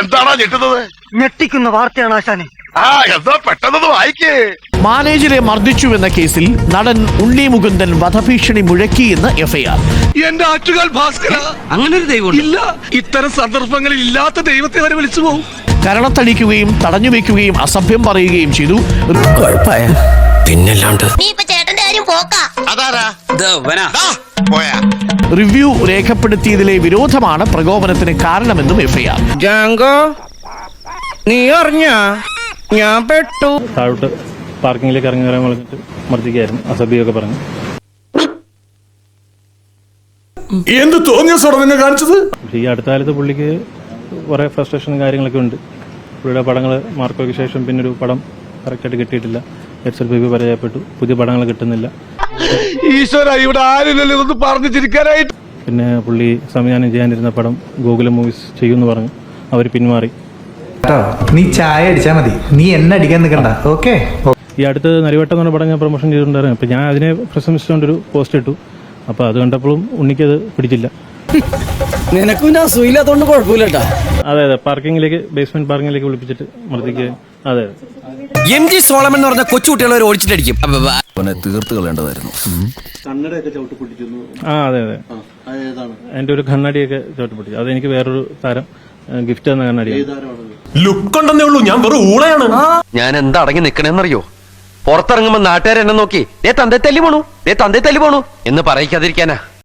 എന്താണോ ഞെട്ടുന്നത്? ഞെട്ടിക്കുന്ന വാർത്തയാണ് ആശാനെ. എന്താ പെട്ടെന്ന് വായിക്കേ. മാനേജരെ മർദ്ദിച്ചുവെന്ന കേസിൽ നടൻ ഉണ്ണി മുകുന്ദൻ വധഭീഷണി മുഴക്കിയെന്ന് എഫ്ഐആർ. എന്റെ ആറ്റുകാൽ ഭാസ്കര, അങ്ങനെ ഒരു ദൈവം ഇല്ല. ഇത്തരം സന്ദർഭങ്ങളിൽ ഇല്ലാത്ത ദൈവത്തെ വരെ വിളിച്ചു പോകും. കരണത്തടിക്കുകയും തടഞ്ഞുവെക്കുകയും അസഭ്യം പറയുകയും ചെയ്തു. പിന്നല്ലാണ്ട് റിവ്യൂ രേഖപ്പെടുത്തിയതിലെ വിരോധമാണ് പ്രകോപനത്തിന് കാരണമെന്നും എഫ്ഐആർ. നീ അറിഞ്ഞ ഞാൻ പെട്ടു. താഴോട്ട് പാർക്കിങ്ങിലേക്ക് ഇറങ്ങി വരാൻ പറഞ്ഞിട്ട് മർദ്ദിക്കായിരുന്നു, അസഭ്യമൊക്കെ പറഞ്ഞു. എന്ത് തോന്നിയ നിന്നെ കാണിച്ചത്? പക്ഷേ ഈ അടുത്ത കാലത്ത് പുള്ളിക്ക് കുറെ ഫ്രസ്ട്രേഷനും കാര്യങ്ങളൊക്കെ ഉണ്ട്. പുള്ളിയുടെ പടങ്ങൾ മാർക്കോയ്ക്ക് ശേഷം പിന്നെ ഒരു പടം കറക്റ്റായിട്ട് കിട്ടിയിട്ടില്ല. എക്സൽ ബേബി പരാജയപ്പെട്ടു, പുതിയ പടങ്ങൾ കിട്ടുന്നില്ല. ഈശ്വര, ഇവിടെ ആരില്ലല്ലോ ഇതൊന്ന് പറഞ്ഞു ചിരിക്കാനായിട്ട്. പിന്നെ പുള്ളി സംവിധാനം ചെയ്യാനിരുന്ന പടം ഗോകുലം മൂവീസ് ചെയ്യുമെന്ന് പറഞ്ഞു, അവർ പിന്മാറി. നീ ചായ അടിച്ചാ മതി, നീ എന്നെ അടിക്കാൻ നിൽക്കണ്ട. ഓക്കെ. ഈ അടുത്ത് നരിവട്ടം എന്ന് പറഞ്ഞ പടം ഞാൻ പ്രൊമോഷൻ ചെയ്തിട്ടുണ്ടായിരുന്നു. അപ്പം ഞാൻ അതിനെ പ്രശംസിച്ചുകൊണ്ടൊരു പോസ്റ്റ് ഇട്ടു. അപ്പോൾ അത് കണ്ടപ്പോഴും ഉണ്ണിക്കത് പിടിച്ചില്ല. നിനക്കും ഞാൻ സുഖമില്ലാത്തോണ്ട് കുഴപ്പമില്ലട്ടാ. അതെ അതെ, പാർക്കിങ്ങിലേക്ക്, ബേസ്മെന്റ് പാർക്കിങ്ങിലേക്ക് വിളിപ്പിച്ചിട്ട് മർദ്ദിക്കുകയും. അതെ MG സോളമൻ എന്ന് പറഞ്ഞ കൊച്ചുകുട്ടികളെ ഓടിച്ചിട്ടടിക്കും. തീർത്ത് കളയേണ്ടതായിരുന്നു. ആ അതെ അതെ, എൻ്റെ ഒരു കണ്ണാടിയൊക്കെ ചവിട്ടി പൊട്ടിച്ചു. അതെനിക്ക് വേറൊരു താരം ഗിഫ്റ്റ് തന്ന കണ്ണാടിയാണ്. ലുക്ക് ഉണ്ടെന്നേ ഉള്ളൂ, ഞാൻ വെറും ഊളയാണ്. ഞാൻ എന്താ അടങ്ങി നിക്കണേന്നറിയോ? പുറത്തിറങ്ങുമ്പോ നാട്ടുകാരെന്നെ നോക്കി തന്തേ തല്ലി പോണു എന്ന് പറയിക്കാതിരിക്കാനാ.